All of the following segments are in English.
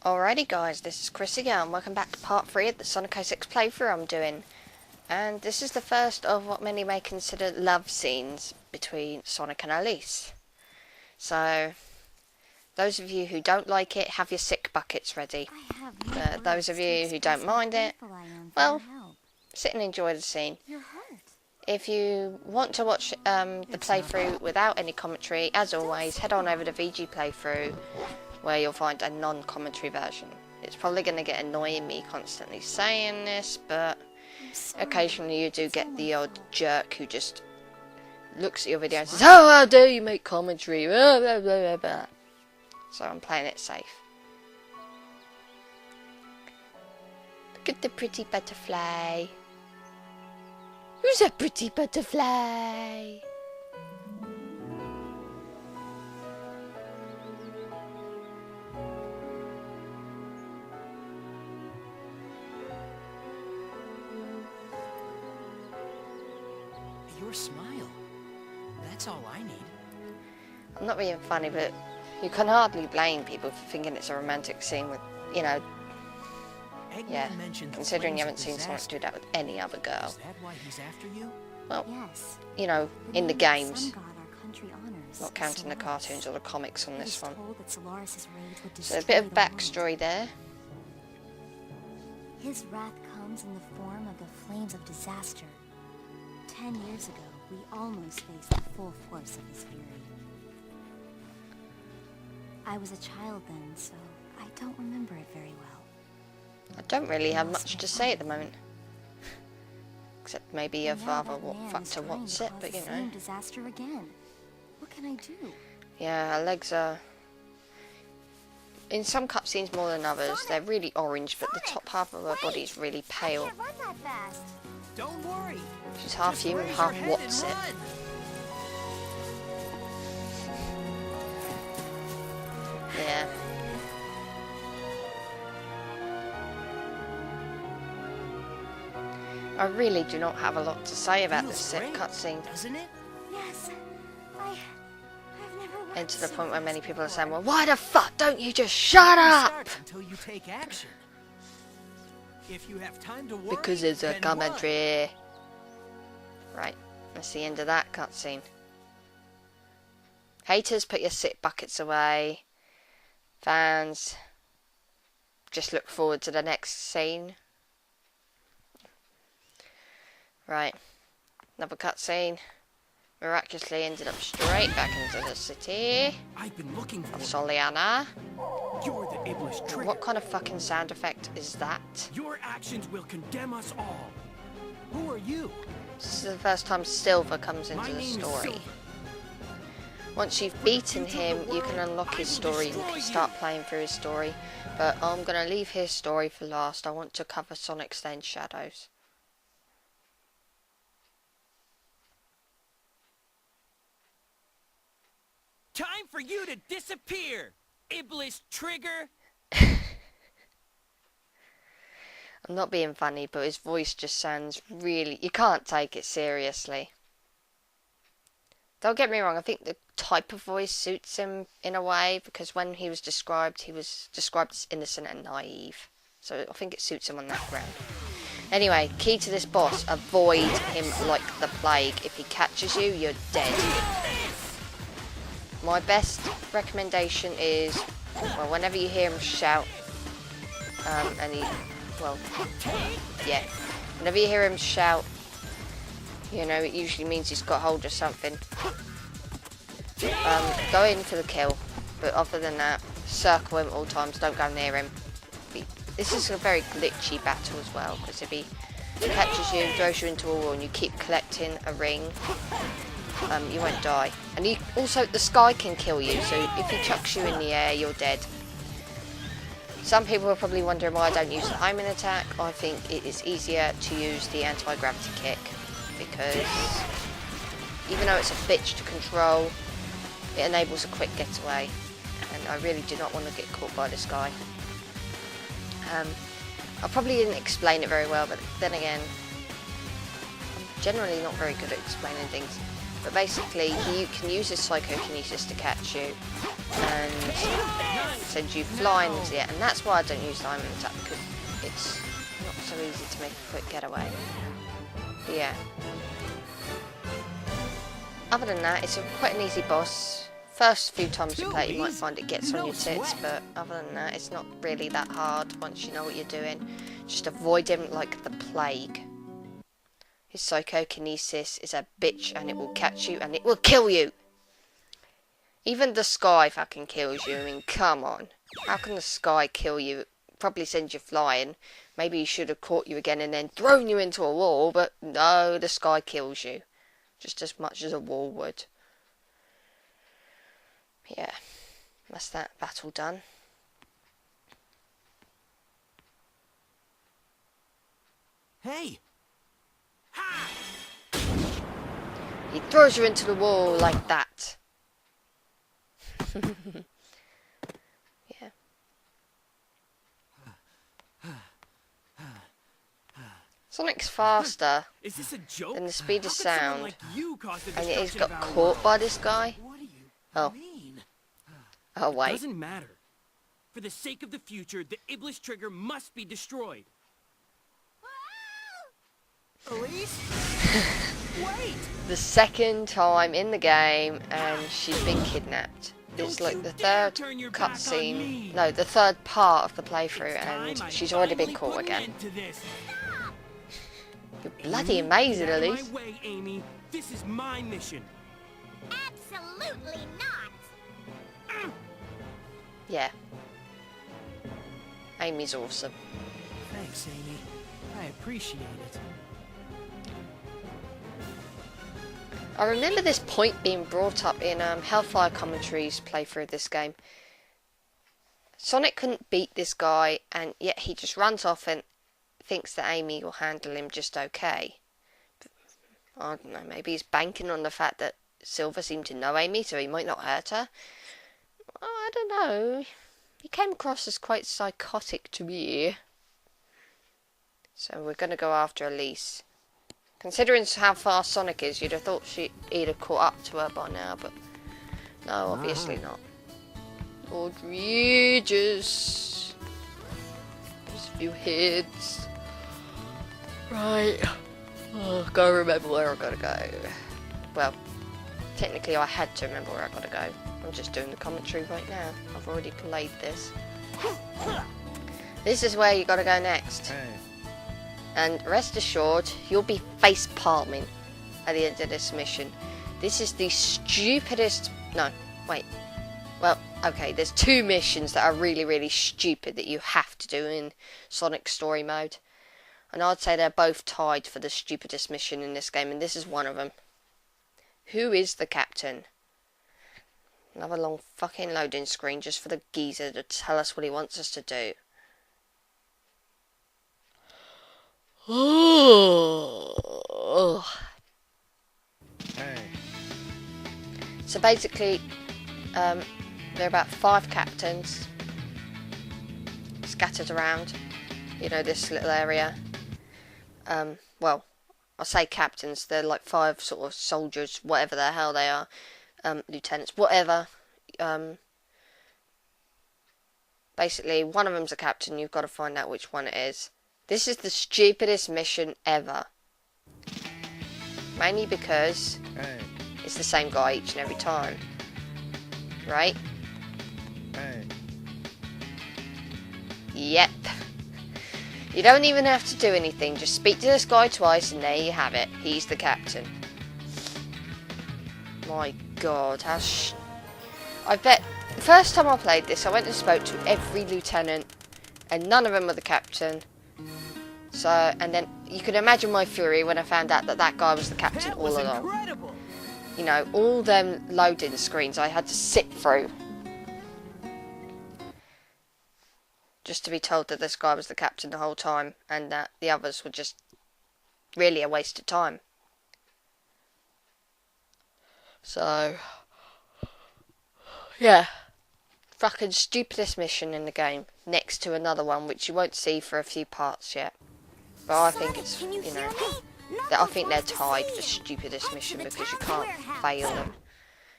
Alrighty guys, this is ChrissieGirl and welcome back to part 3 of the Sonic 06 playthrough I'm doing. And this is the first of what many may consider love scenes between Sonic and Elise. So, those of you who don't like it, have your sick buckets ready. Those of you who don't mind it, well, sit and enjoy the scene. If you want to watch the playthrough without any commentary, as always, head on over to VG Playthrough, where you'll find a non-commentary version. It's probably going to get annoying me constantly saying this, but occasionally you do get the odd jerk who just looks at your video and says, "Oh, how dare you make commentary, blah, blah, blah, blah, blah." So I'm playing it safe. Look at the pretty butterfly. Who's a pretty butterfly? Your smile. That's all I need. I'm not being funny, but you can hardly blame people for thinking it's a romantic scene with, you know, yeah, considering you haven't seen Sonic do that with any other girl. Is that why he's after you? Well, you know, in the games, not counting the cartoons or the comics on this one. So a bit of backstory there. His wrath comes in the form of the flames of disaster. 10 years ago, we almost faced the full force of his fury. I was a child then, so I don't remember it very well. I don't really have much to say at the moment. Except maybe your father fucked a what's it, but you know. Disaster again. What can I do? Yeah, her legs are... In some cutscenes more than others, they're really orange, but the top half of her body is really pale. Run that fast. Don't worry. She's half human, half what's it. Yeah. I really do not have a lot to say about this cutscene. Doesn't it? Yes. I've never worked And to the so point where many hard people are before. saying, well, why the fuck don't you just shut up? Until you take action. If you have time to worry, Because it's a then commentary. Right, that's the end of that cutscene. Haters, put your sick buckets away. Fans, just look forward to the next scene. Right, another cutscene. Miraculously ended up straight back into the city I've been looking for of Soliana. You're the Iblis trigger. What kind of fucking sound effect is that? Your actions will condemn us all. Who are you? This is the first time Silver comes into the story. Once you've beaten him, you can unlock his story and you can start playing through his story. But I'm going to leave his story for last. I want to cover Sonic's then Shadows. Time for you to disappear, Iblis trigger. I'm not being funny, but his voice just sounds really... You can't take it seriously. Don't get me wrong, I think the type of voice suits him in a way, because when he was described as innocent and naive. So I think it suits him on that ground. Anyway, key to this boss, avoid him like the plague. If he catches you, you're dead. My best recommendation is, well, whenever you hear him shout, whenever you hear him shout, you know, it usually means he's got hold of something. Go in for the kill, but other than that, circle him at all times, don't go near him. This is a very glitchy battle as well, because if he catches you, throws you into a wall, and you keep collecting a ring, you won't die. And also, the sky can kill you, so if he chucks you in the air, you're dead. Some people are probably wondering why I don't use the homing attack. I think it is easier to use the anti-gravity kick, because even though it's a bitch to control, it enables a quick getaway, and I really do not want to get caught by this guy. I probably didn't explain it very well, but then again, I'm generally not very good at explaining things. But basically, he can use his psychokinesis to catch you and send you flying into the air. And that's why I don't use diamond attack, because it's not so easy to make a quick getaway. But yeah. Other than that, it's quite an easy boss. First few times you play, you might find it gets on your tits, but other than that, it's not really that hard once you know what you're doing. Just avoid him like the plague. His psychokinesis is a bitch, and it will catch you, and it will kill you! Even the sky fucking kills you. I mean, come on. How can the sky kill you? Probably send you flying. Maybe he should have caught you again and then thrown you into a wall, but no, the sky kills you. Just as much as a wall would. Yeah, that's that battle done. Hey! Ha! He throws you into the wall like that. Yeah. Sonic's faster Is this a joke? than the speed How of could someone sound, like you cause the and yet he's destruction got of our caught world? by this guy. What do you Oh. mean? Oh wait. Doesn't matter. For the sake of the future, the Iblis trigger must be destroyed. Elise? Wait! The second time in the game, and she's been kidnapped. It's Don't like you the dare third turn your back on cutscene. me. No, the third part of the playthrough, It's and time I she's already been finally caught put an again. end to this. You're bloody amazing, Get out of Elise. my way, Amy. This is my mission. Absolutely not! Yeah. Amy's awesome. Thanks, Amy. I appreciate it. I remember this point being brought up in Hellfire Commentary's playthrough of this game. Sonic couldn't beat this guy, and yet he just runs off and thinks that Amy will handle him just okay. I don't know, maybe he's banking on the fact that Silver seemed to know Amy, so he might not hurt her. I don't know. He came across as quite psychotic to me. So we're going to go after Elise. Considering how fast Sonic is, you'd have thought he'd have caught up to her by now, but no, obviously not. Lord Regis. There's a few heads. Right. Oh, gotta remember where I gotta go. Well, technically I had to remember where I gotta go. I'm just doing the commentary right now. I've already played this. This is where you gotta go next. Hey. And rest assured, you'll be face palming at the end of this mission. This is the stupidest... No, wait. Well, okay, there's two missions that are really, really stupid that you have to do in Sonic Story Mode. And I'd say they're both tied for the stupidest mission in this game, and this is one of them. Who is the captain? Another long fucking loading screen just for the geezer to tell us what he wants us to do. Oh. Hey. So basically, there are about 5 captains scattered around, you know, this little area. Well, I say captains, they're like 5 sort of soldiers, whatever the hell they are, lieutenants, whatever. Basically, one of them's a captain, you've got to find out which one it is. This is the stupidest mission ever. Mainly because Hey. it's the same guy each and every time. Right? Hey. Yep. You don't even have to do anything. Just speak to this guy twice and there you have it. He's the captain. My god, how I bet the first time I played this, I went and spoke to every lieutenant and none of them were the captain. So, and then you can imagine my fury when I found out that that guy was the captain That all was along. incredible. You know, all them loading screens I had to sit through just to be told that this guy was the captain the whole time and that the others were just really a waste of time. So, yeah. Fucking stupidest mission in the game, next to another one which you won't see for a few parts yet. But I think it's, Can you you hear know, me? I think they're tied for stupidest mission because you can't fail them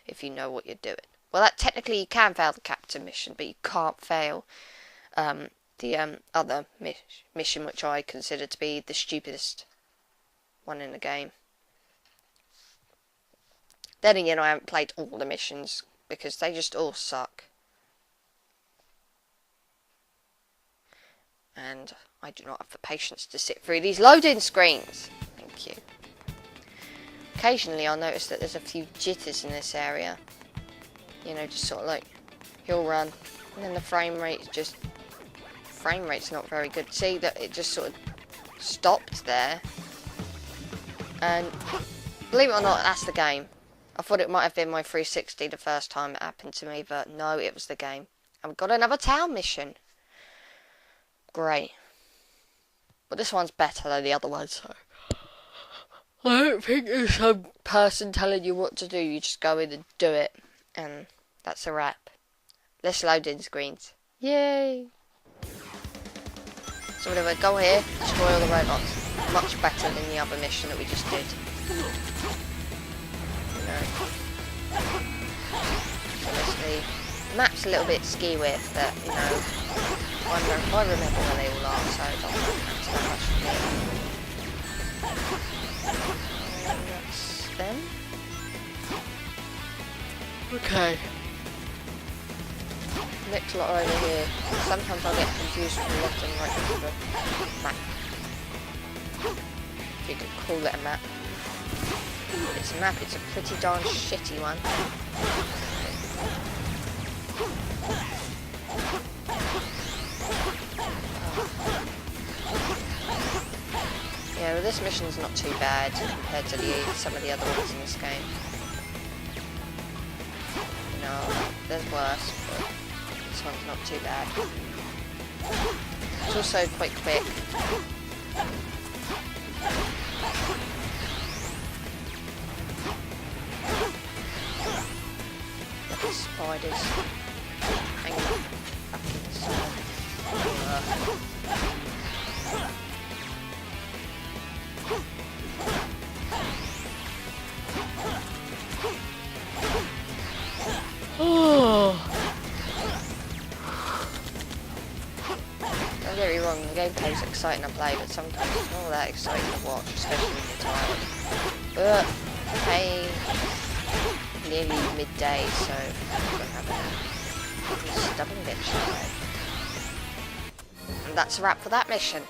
if you know what you're doing. Well, that technically you can fail the captain mission, but you can't fail the other mission, which I consider to be the stupidest one in the game. Then again, I haven't played all the missions because they just all suck. And I do not have the patience to sit through these loading screens. Thank you. Occasionally I'll notice that there's a few jitters in this area. You know, just sort of like, he'll run, and then the frame rate's not very good. See that it just sort of stopped there. And believe it or not, that's the game. I thought it might have been my 360 the first time it happened to me, but no, it was the game. And we've got another town mission. Great. But this one's better than the other one, so I don't think there's some person telling you what to do. You just go in and do it. And that's a wrap. Let's load in screens. Yay! So whatever, go here, destroy all the robots. Much better than the other mission that we just did. You know. So basically, the map's a little bit ski-with, but you know, I remember where they all are, so it doesn't matter that much for me. And that's them. Okay. Next lot are over here. Sometimes I get confused with the left and right of the map. If you could call it a map. It's a map, it's a pretty darn shitty one. Yeah, well, this mission's not too bad compared to some of the other ones in this game. You know, there's worse, but this one's not too bad. It's also quite quick. Look at spiders hanging fucking inside. Don't get me wrong, the gameplay's exciting to play, but sometimes it's not all that exciting to watch, especially when you're tired. But, hey, nearly midday, so I'm gonna have a stubborn bitch today. And that's a wrap for that mission.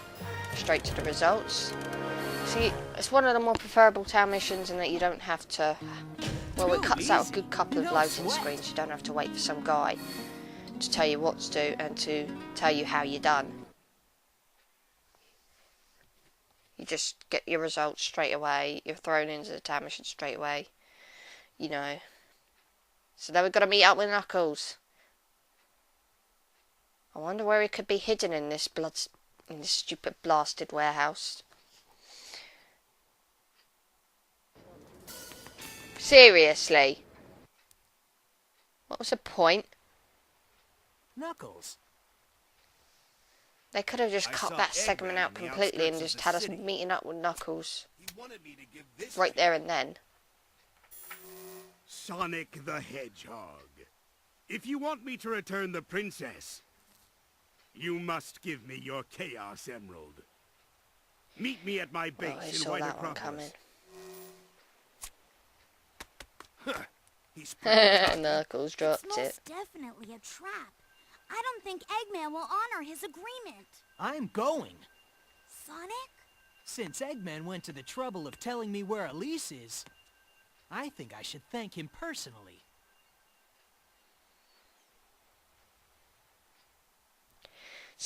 Straight to the results. See, it's one of the more preferable town missions in that you don't have to... Well, it cuts out a good couple of loading screens. You don't have to wait for some guy to tell you what to do and to tell you how you're done. You just get your results straight away. You're thrown into the town mission straight away. You know. So now we've got to meet up with Knuckles. I wonder where he could be hidden in this stupid blasted warehouse. Seriously. What was the point? Knuckles. They could have just cut that segment out completely and just had us meeting up with Knuckles right there and then. Sonic the Hedgehog. If you want me to return the princess, you must give me your Chaos Emerald. Meet me at my base Well, I in saw White that one coming. He's Knuckles dropped It's it. most definitely a trap. I don't think Eggman will honor his agreement. I'm going. Sonic? Since Eggman went to the trouble of telling me where Elise is, I think I should thank him personally.